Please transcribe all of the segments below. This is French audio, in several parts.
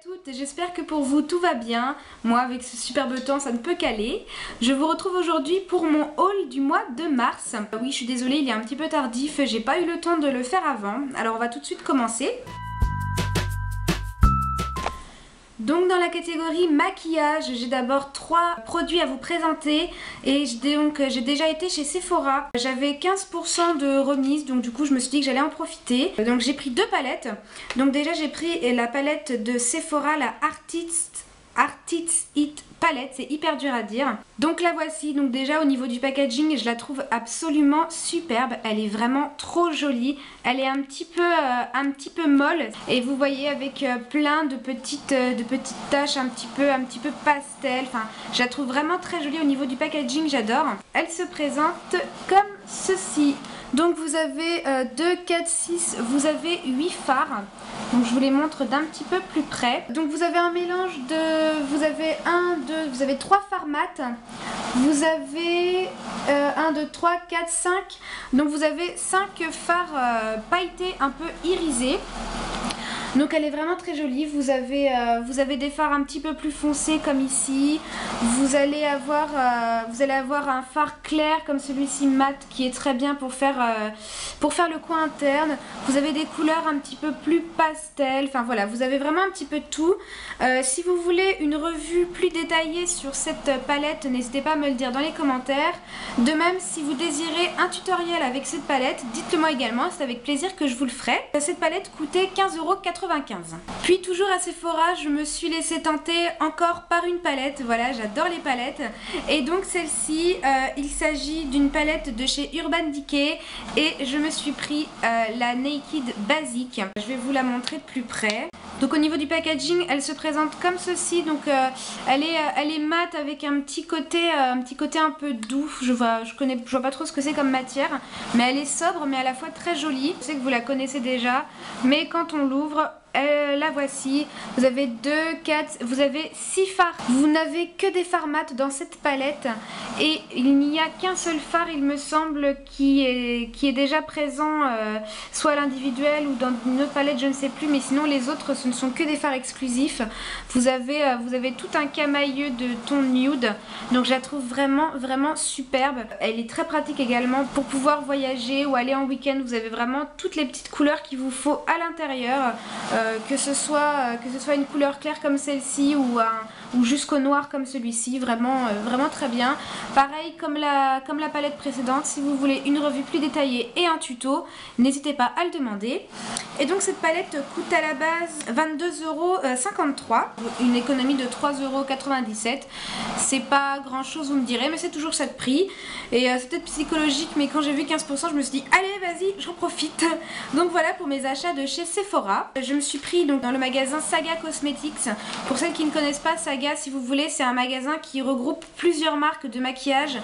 toutes, j'espère que pour vous tout va bien. Moi avec ce superbe temps ça ne peut qu'aller. Je vous retrouve aujourd'hui pour mon haul du mois de mars. Oui, je suis désolée, il est un petit peu tardif, j'ai pas eu le temps de le faire avant. Alors on va tout de suite commencer. Donc dans la catégorie maquillage, j'ai d'abord 3 produits à vous présenter et j'ai déjà été chez Sephora. J'avais 15% de remise, donc du coup je me suis dit que j'allais en profiter. Donc j'ai pris 2 palettes. Donc déjà j'ai pris la palette de Sephora, la Artist It palette, c'est hyper dur à dire. Donc la voici, donc déjà au niveau du packaging je la trouve absolument superbe, elle est vraiment trop jolie, elle est un petit peu molle et vous voyez avec plein de petites taches un petit peu pastel, enfin je la trouve vraiment très jolie au niveau du packaging, j'adore. Elle se présente comme ceci. Donc vous avez 2, 4, 6, vous avez 8 fards. Donc je vous les montre d'un petit peu plus près. Donc vous avez un mélange de... Vous avez 1, 2, vous avez 3 fards mat. Vous avez 1, 2, 3, 4, 5. Donc vous avez 5 fards pailletés un peu irisés. Donc elle est vraiment très jolie, vous avez des fards un petit peu plus foncés comme ici, vous allez avoir un fard clair comme celui-ci mat qui est très bien pour faire le coin interne, vous avez des couleurs un petit peu plus pastel, enfin voilà, vous avez vraiment un petit peu de tout. Si vous voulez une revue plus détaillée sur cette palette, n'hésitez pas à me le dire dans les commentaires. De même, si vous désirez un tutoriel avec cette palette, dites-le moi également, c'est avec plaisir que je vous le ferai. Cette palette coûtait 15,95 €. Puis toujours à Sephora, je me suis laissée tenter encore par une palette. Voilà, j'adore les palettes. Et donc celle-ci, il s'agit d'une palette de chez Urban Decay et je me suis pris la Naked Basic. Je vais vous la montrer de plus près. Donc au niveau du packaging, elle se présente comme ceci. Donc elle est mate avec un petit côté un peu doux. Je vois pas trop ce que c'est comme matière, mais elle est sobre mais à la fois très jolie. Je sais que vous la connaissez déjà, mais quand on l'ouvre, la voici. Vous avez 2, 4, vous avez 6 fards. Vous n'avez que des fards mat dans cette palette et il n'y a qu'un seul fard, il me semble, qui est déjà présent soit à l'individuel ou dans une autre palette, je ne sais plus, mais sinon les autres ce ne sont que des fards exclusifs. Vous avez tout un camailleux de ton nude, donc je la trouve vraiment superbe. Elle est très pratique également pour pouvoir voyager ou aller en week-end. Vous avez vraiment toutes les petites couleurs qu'il vous faut à l'intérieur. Que ce soit une couleur claire comme celle-ci ou jusqu'au noir comme celui-ci, vraiment très bien. Pareil comme la palette précédente, si vous voulez une revue plus détaillée et un tuto, n'hésitez pas à le demander. Et donc cette palette coûte à la base 22,53 €, une économie de 3,97 €. C'est pas grand chose, vous me direz, mais c'est toujours ça de prix. Et c'est peut-être psychologique, mais quand j'ai vu 15%, je me suis dit allez vas-y, j'en profite. Donc voilà pour mes achats de chez Sephora. Je me suis pris donc dans le magasin Saga Cosmetics. Pour celles qui ne connaissent pas Saga, si vous voulez, c'est un magasin qui regroupe plusieurs marques de maquillage,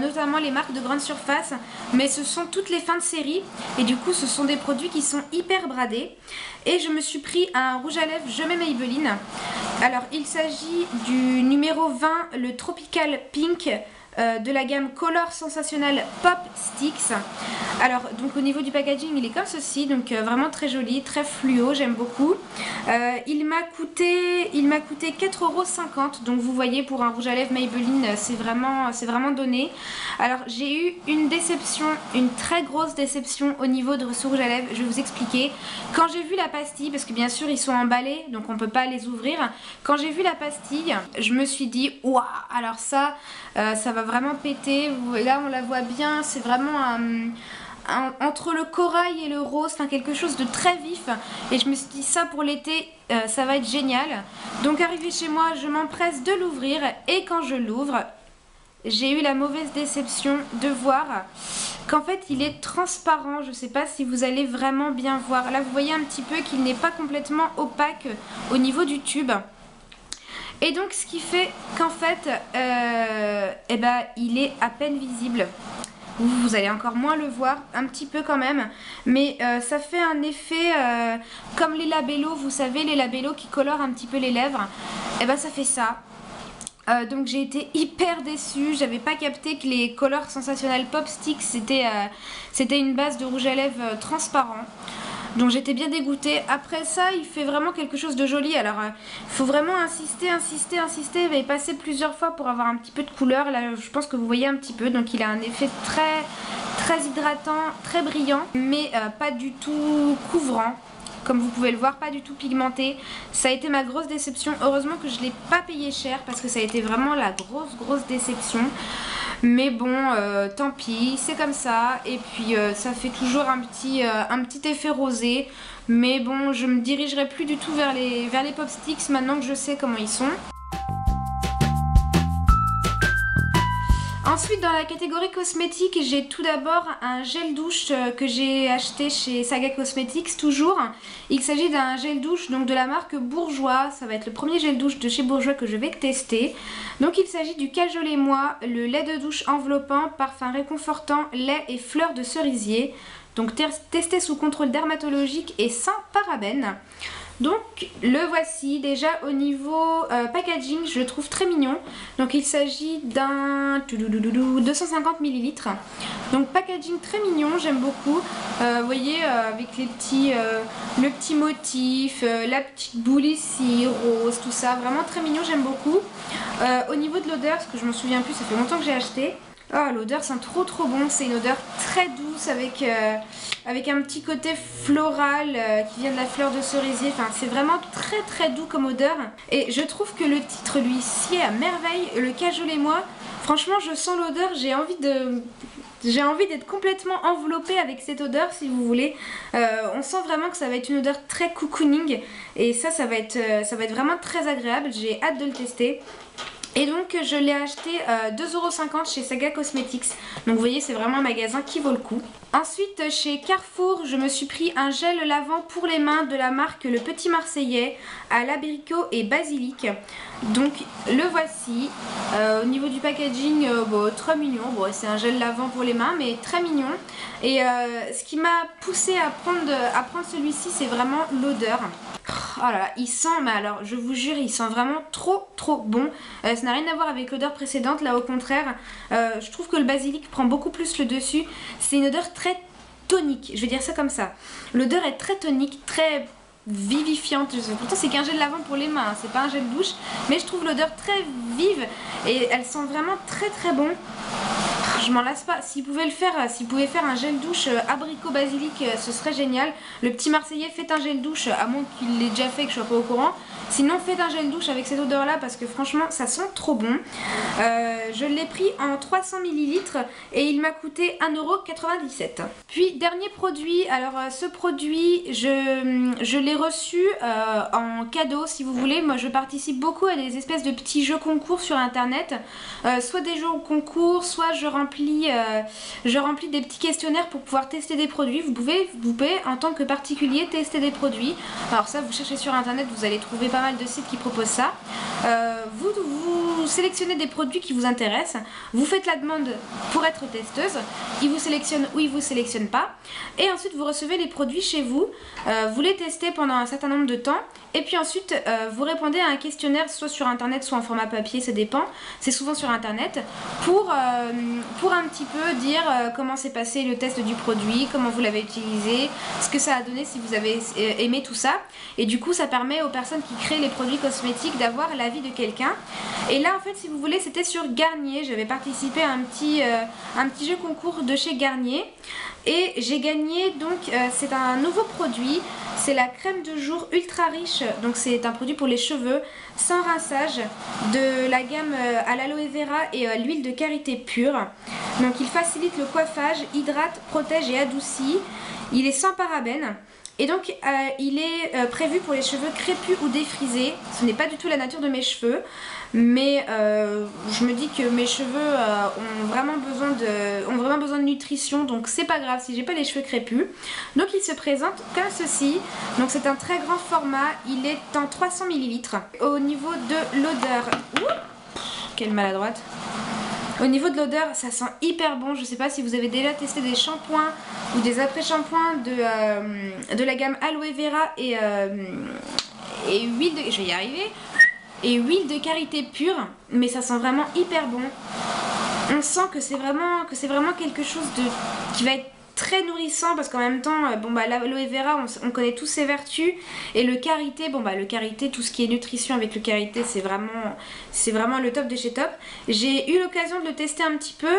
notamment les marques de grande surface, mais ce sont toutes les fins de série et du coup ce sont des produits qui sont hyper bradés. Et je me suis pris un rouge à lèvres Je m'aime Maybelline. Alors il s'agit du numéro 20, le Tropical Pink, de la gamme Color Sensationnel Pop Sticks. Alors donc au niveau du packaging il est comme ceci, donc vraiment très joli, très fluo, j'aime beaucoup. Il m'a coûté 4,50 €, donc vous voyez pour un rouge à lèvres Maybelline c'est vraiment donné. Alors j'ai eu une déception, une très grosse déception au niveau de ce rouge à lèvres, je vais vous expliquer. Quand j'ai vu la pastille, parce que bien sûr ils sont emballés donc on peut pas les ouvrir, quand j'ai vu la pastille je me suis dit waouh, alors ça va vraiment péter. Là on la voit bien, c'est vraiment entre le corail et le rose, enfin quelque chose de très vif, et je me suis dit ça pour l'été ça va être génial. Donc arrivé chez moi je m'empresse de l'ouvrir et quand je l'ouvre j'ai eu la mauvaise déception de voir qu'en fait il est transparent. Je sais pas si vous allez vraiment bien voir, là vous voyez un petit peu qu'il n'est pas complètement opaque au niveau du tube. Et donc ce qui fait qu'en fait il est à peine visible. Vous allez encore moins le voir, un petit peu quand même, mais ça fait un effet comme les labellos, vous savez, les labellos qui colorent un petit peu les lèvres, et ça fait ça. Donc j'ai été hyper déçue, j'avais pas capté que les Color Sensationnel Pop Sticks c'était une base de rouge à lèvres transparent. Donc j'étais bien dégoûtée. Après ça, il fait vraiment quelque chose de joli. Alors il faut vraiment insister et passer plusieurs fois pour avoir un petit peu de couleur. Là je pense que vous voyez un petit peu. Donc il a un effet très hydratant, très brillant, mais pas du tout couvrant. Comme vous pouvez le voir, pas du tout pigmenté. Ça a été ma grosse déception. Heureusement que je ne l'ai pas payé cher parce que ça a été vraiment la grosse déception. Mais bon, tant pis, c'est comme ça. Et puis ça fait toujours un petit effet rosé. Mais bon, je me dirigerai plus du tout vers les pop sticks maintenant que je sais comment ils sont. Ensuite, dans la catégorie cosmétique, j'ai tout d'abord un gel douche que j'ai acheté chez Saga Cosmetics toujours. Il s'agit d'un gel douche donc de la marque Bourjois. Ça va être le premier gel douche de chez Bourjois que je vais tester. Donc il s'agit du Cajoler-moi, le lait de douche enveloppant, parfum réconfortant, lait et fleurs de cerisier. Donc testé sous contrôle dermatologique et sans parabènes. Donc le voici. Déjà au niveau packaging, je le trouve très mignon. Donc il s'agit d'un 250 ml. Donc packaging très mignon, j'aime beaucoup. Vous voyez avec les le petit motif, la petite boule ici, rose, tout ça. Vraiment très mignon, j'aime beaucoup. Au niveau de l'odeur, parce que je me souviens plus, ça fait longtemps que j'ai acheté. Oh, l'odeur sent trop bon, c'est une odeur très douce avec un petit côté floral qui vient de la fleur de cerisier. Enfin, c'est vraiment très doux comme odeur. Et je trouve que le titre lui sied à merveille, le Cajoler-moi. Franchement, je sens l'odeur, j'ai envie d'être complètement enveloppée avec cette odeur si vous voulez. On sent vraiment que ça va être une odeur très cocooning. Et ça va être vraiment très agréable, j'ai hâte de le tester. Et donc je l'ai acheté 2,50 € chez Saga Cosmetics. Donc vous voyez, c'est vraiment un magasin qui vaut le coup. Ensuite chez Carrefour, je me suis pris un gel lavant pour les mains de la marque Le Petit Marseillais à l'abricot et basilic. Donc le voici. Au niveau du packaging, très mignon. Bon, c'est un gel lavant pour les mains mais très mignon. Et ce qui m'a poussé à prendre celui-ci, c'est vraiment l'odeur. Oh là là, il sent, mais alors je vous jure, il sent vraiment trop bon. Ça n'a rien à voir avec l'odeur précédente, là au contraire. Je trouve que le basilic prend beaucoup plus le dessus. C'est une odeur très tonique, je vais dire ça comme ça. L'odeur est très tonique, très vivifiante. Pourtant c'est qu'un gel lavant pour les mains, c'est pas un gel douche. Mais je trouve l'odeur très vive et elle sent vraiment très bon. Je m'en lasse pas. S'il pouvait faire un gel douche abricot basilic, ce serait génial. Le Petit Marseillais, faites un gel douche, à moins qu'il l'ait déjà fait et que je sois pas au courant. Sinon, faites un gel douche avec cette odeur là parce que franchement, ça sent trop bon. Je l'ai pris en 300 ml et il m'a coûté 1,97 €. Puis, dernier produit. Alors, ce produit, je l'ai reçu en cadeau si vous voulez. Moi, je participe beaucoup à des espèces de petits jeux concours sur internet. Soit des jeux concours, soit je remplis des petits questionnaires pour pouvoir tester des produits. Vous pouvez en tant que particulier tester des produits. Alors ça, vous cherchez sur internet, vous allez trouver pas mal de sites qui proposent ça. Vous sélectionnez des produits qui vous intéressent, vous faites la demande pour être testeuse, ils vous sélectionnent ou ils vous sélectionnent pas, et ensuite vous recevez les produits chez vous, vous les testez pendant un certain nombre de temps, et puis ensuite vous répondez à un questionnaire soit sur internet soit en format papier, ça dépend, c'est souvent sur internet, pour un petit peu dire comment s'est passé le test du produit, comment vous l'avez utilisé, ce que ça a donné, si vous avez aimé tout ça. Et du coup ça permet aux personnes qui créent les produits cosmétiques d'avoir l'avis de quelqu'un. Et là en fait, si vous voulez, c'était sur Garnier. J'avais participé à un petit jeu concours de chez Garnier et j'ai gagné. Donc c'est un nouveau produit, c'est la crème de jour ultra riche. Donc c'est un produit pour les cheveux sans rinçage, de la gamme à l'aloe vera et à l'huile de karité pure. Donc il facilite le coiffage, hydrate, protège et adoucit. Il est sans parabènes. Et donc il est prévu pour les cheveux crépus ou défrisés. Ce n'est pas du tout la nature de mes cheveux, mais je me dis que mes cheveux ont vraiment besoin de nutrition, donc c'est pas grave si j'ai pas les cheveux crépus. Donc il se présente comme ceci. Donc c'est un très grand format, il est en 300 ml. Au niveau de l'odeur, quelle maladroite. Au niveau de l'odeur, ça sent hyper bon. Je sais pas si vous avez déjà testé des shampoings ou des après-shampoings de la gamme aloe vera et huile de... Je vais y arriver. Et huile de karité pure, mais ça sent vraiment hyper bon. On sent que c'est vraiment quelque chose qui va être très nourrissant parce qu'en même temps, bon bah l'aloe vera, on connaît tous ses vertus, et le karité, bon bah le karité, tout ce qui est nutrition avec le karité, c'est vraiment le top de chez top. J'ai eu l'occasion de le tester un petit peu,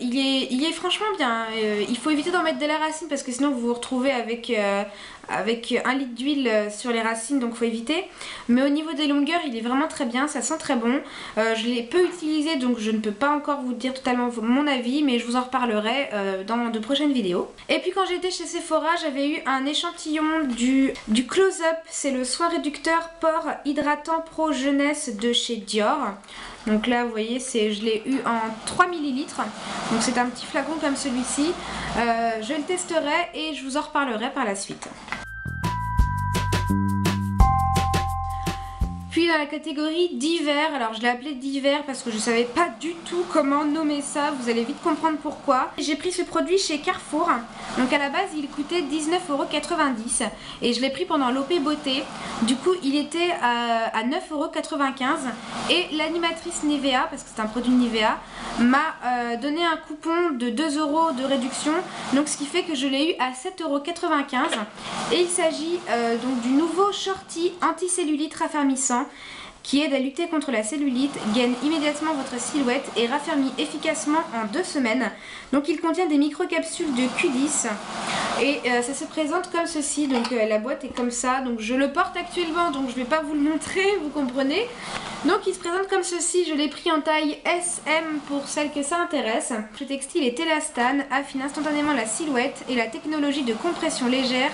il est franchement bien. Il faut éviter d'en mettre de la racine parce que sinon vous vous retrouvez avec 1 litre d'huile sur les racines, donc faut éviter. Mais au niveau des longueurs, il est vraiment très bien, ça sent très bon. Je l'ai peu utilisé, donc je ne peux pas encore vous dire totalement mon avis, mais je vous en reparlerai dans de prochaines vidéos. Et puis quand j'étais chez Sephora, j'avais eu un échantillon du Close Up, c'est le soin réducteur pores hydratant pro jeunesse de chez Dior. Donc là vous voyez, je l'ai eu en 3 ml, donc c'est un petit flacon comme celui-ci. Je le testerai et je vous en reparlerai par la suite. Puis dans la catégorie d'hiver, alors je l'ai appelé d'hiver parce que je savais pas du tout comment nommer ça, vous allez vite comprendre pourquoi. J'ai pris ce produit chez Carrefour, donc à la base il coûtait 19,90 € et je l'ai pris pendant l'OP Beauté, du coup il était à 9,95 € et l'animatrice Nivea, parce que c'est un produit Nivea, m'a donné un coupon de 2 € de réduction, donc ce qui fait que je l'ai eu à 7,95 € et il s'agit donc du nouveau Shorty anti-cellulite raffermissant qui aide à lutter contre la cellulite, gaine immédiatement votre silhouette et raffermit efficacement en 2 semaines. Donc il contient des microcapsules de Q10 et ça se présente comme ceci, donc la boîte est comme ça, donc je le porte actuellement, donc je vais pas vous le montrer, vous comprenez. Donc il se présente comme ceci, je l'ai pris en taille SM pour celles que ça intéresse. Le textile est élastane, affine instantanément la silhouette et la technologie de compression légère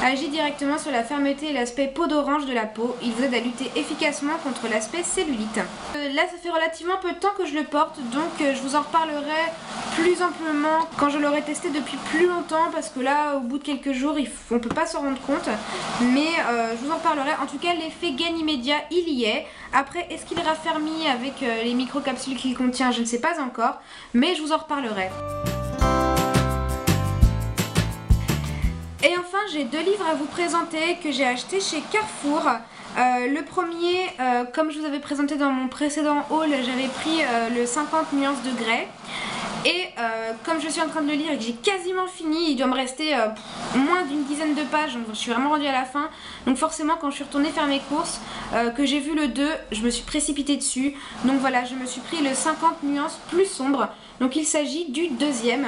agit directement sur la fermeté et l'aspect peau d'orange de la peau. Il vous aide à lutter efficacement contre l'aspect cellulite. Là ça fait relativement peu de temps que je le porte, donc je vous en reparlerai plus amplement quand je l'aurai testé depuis plus longtemps, parce que là au bout de quelques jours on peut pas s'en rendre compte, mais je vous en reparlerai. En tout cas l'effet gain immédiat il y est. Après est-ce qu'il est raffermi avec les microcapsules qu'il contient, je ne sais pas encore, mais je vous en reparlerai. Et enfin j'ai 2 livres à vous présenter que j'ai achetés chez Carrefour. Le premier, comme je vous avais présenté dans mon précédent haul, j'avais pris le 50 nuances de grès. Et comme je suis en train de le lire et que j'ai quasiment fini, il doit me rester moins d'une dizaine de pages, donc je suis vraiment rendue à la fin. Donc forcément quand je suis retournée faire mes courses, que j'ai vu le 2, je me suis précipitée dessus. Donc voilà, je me suis pris le 50 nuances plus sombre. Donc il s'agit du deuxième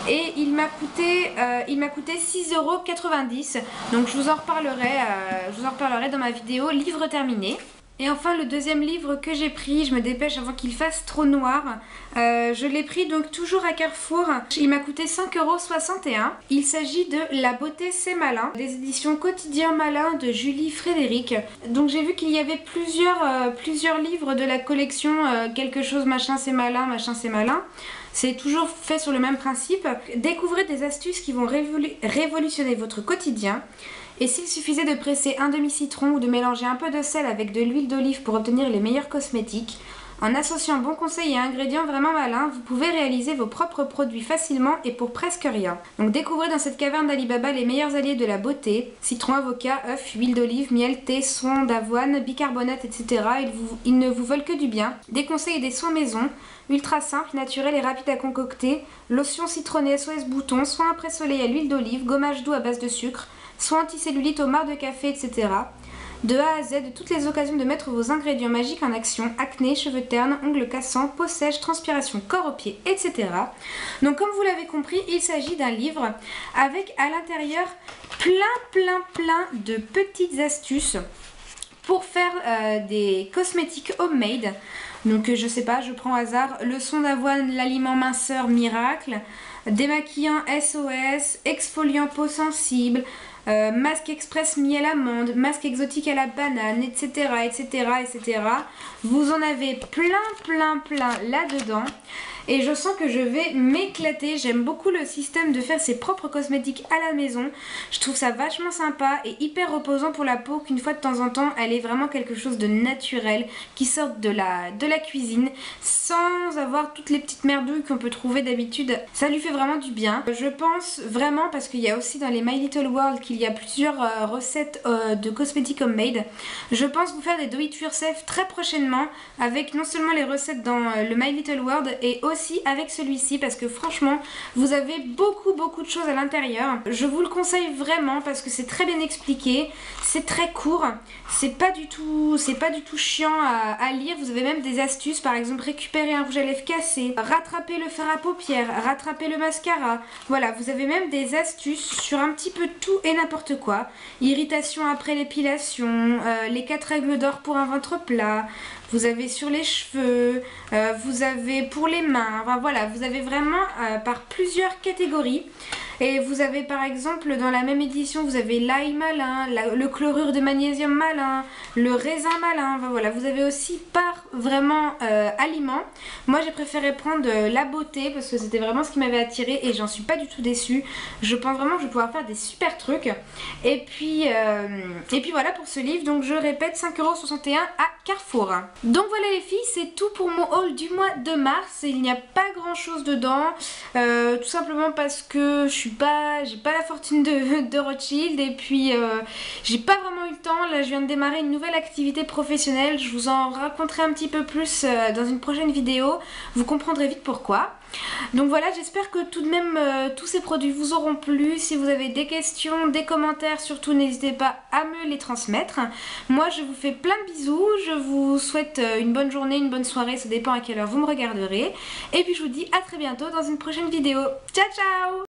et il m'a coûté 6,90 €. Donc je vous en reparlerai dans ma vidéo livre terminé. Et enfin le deuxième livre que j'ai pris, je me dépêche avant qu'il fasse trop noir, je l'ai pris donc toujours à Carrefour, il m'a coûté 5,61 €. Il s'agit de La beauté c'est malin, des éditions Quotidien Malin de Julie Frédéric. Donc j'ai vu qu'il y avait plusieurs livres de la collection quelque chose machin c'est malin, machin c'est malin. C'est toujours fait sur le même principe. Découvrez des astuces qui vont révolutionner votre quotidien. Et s'il suffisait de presser un demi-citron ou de mélanger un peu de sel avec de l'huile d'olive pour obtenir les meilleurs cosmétiques, en associant bons conseils et ingrédients vraiment malins, vous pouvez réaliser vos propres produits facilement et pour presque rien. Donc découvrez dans cette caverne d'Alibaba les meilleurs alliés de la beauté: citron, avocat, œuf, huile d'olive, miel, thé, soin d'avoine, bicarbonate, etc. Ils ne vous veulent que du bien. Des conseils et des soins maison, ultra simples, naturels et rapides à concocter, lotion citronnée SOS bouton, soin après soleil à l'huile d'olive, gommage doux à base de sucre, soins anti-cellulite au marc de café, etc. De A à Z, de toutes les occasions de mettre vos ingrédients magiques en action: acné, cheveux ternes, ongles cassants, peau sèche, transpiration, corps aux pieds, etc. Donc comme vous l'avez compris, il s'agit d'un livre avec à l'intérieur plein de petites astuces pour faire des cosmétiques homemade. Donc je sais pas, je prends au hasard: leçon d'avoine, l'aliment minceur miracle, démaquillant SOS, exfoliant peau sensible, masque express miel amande, masque exotique à la banane, etc. Vous en avez plein là-dedans. Et je sens que je vais m'éclater. J'aime beaucoup le système de faire ses propres cosmétiques à la maison. Je trouve ça vachement sympa et hyper reposant pour la peau, qu'une fois de temps en temps elle est vraiment quelque chose de naturel qui sort de la cuisine sans avoir toutes les petites merdouilles qu'on peut trouver d'habitude. Ça lui fait vraiment du bien. Je pense vraiment, parce qu'il y a aussi dans les My Little World qu'il y a plusieurs recettes de cosmétiques homemade. Je pense vous faire des do it yourself très prochainement avec non seulement les recettes dans le My Little World et aussi avec celui-ci parce que franchement vous avez beaucoup de choses à l'intérieur. Je vous le conseille vraiment parce que c'est très bien expliqué, c'est très court, c'est pas du tout chiant à lire. Vous avez même des astuces, par exemple récupérer un rouge à lèvres cassé, rattraper le fard à paupières, rattraper le mascara. Voilà, vous avez même des astuces sur un petit peu tout et n'importe quoi. Irritation après l'épilation, les 4 règles d'or pour un ventre plat. Vous avez sur les cheveux, vous avez pour les mains, enfin voilà, vous avez vraiment par plusieurs catégories. Et vous avez par exemple dans la même édition, vous avez l'ail malin, le chlorure de magnésium malin, le raisin malin, enfin voilà, vous avez aussi par vraiment aliment. Moi j'ai préféré prendre la beauté parce que c'était vraiment ce qui m'avait attiré et j'en suis pas du tout déçue. Je pense vraiment que je vais pouvoir faire des super trucs. Et puis voilà pour ce livre, donc je répète 5,61 € à Carrefour. Donc voilà les filles, c'est tout pour mon haul du mois de mars. Il n'y a pas grand chose dedans, tout simplement parce que j'ai pas la fortune de Rothschild et puis j'ai pas vraiment eu le temps. Là je viens de démarrer une nouvelle activité professionnelle, je vous en raconterai un petit peu plus dans une prochaine vidéo, vous comprendrez vite pourquoi. Donc voilà, j'espère que tout de même tous ces produits vous auront plu. Si vous avez des questions, des commentaires, surtout n'hésitez pas à me les transmettre. Moi je vous fais plein de bisous, je vous souhaite une bonne journée, une bonne soirée, ça dépend à quelle heure vous me regarderez. Et puis je vous dis à très bientôt dans une prochaine vidéo. Ciao ciao!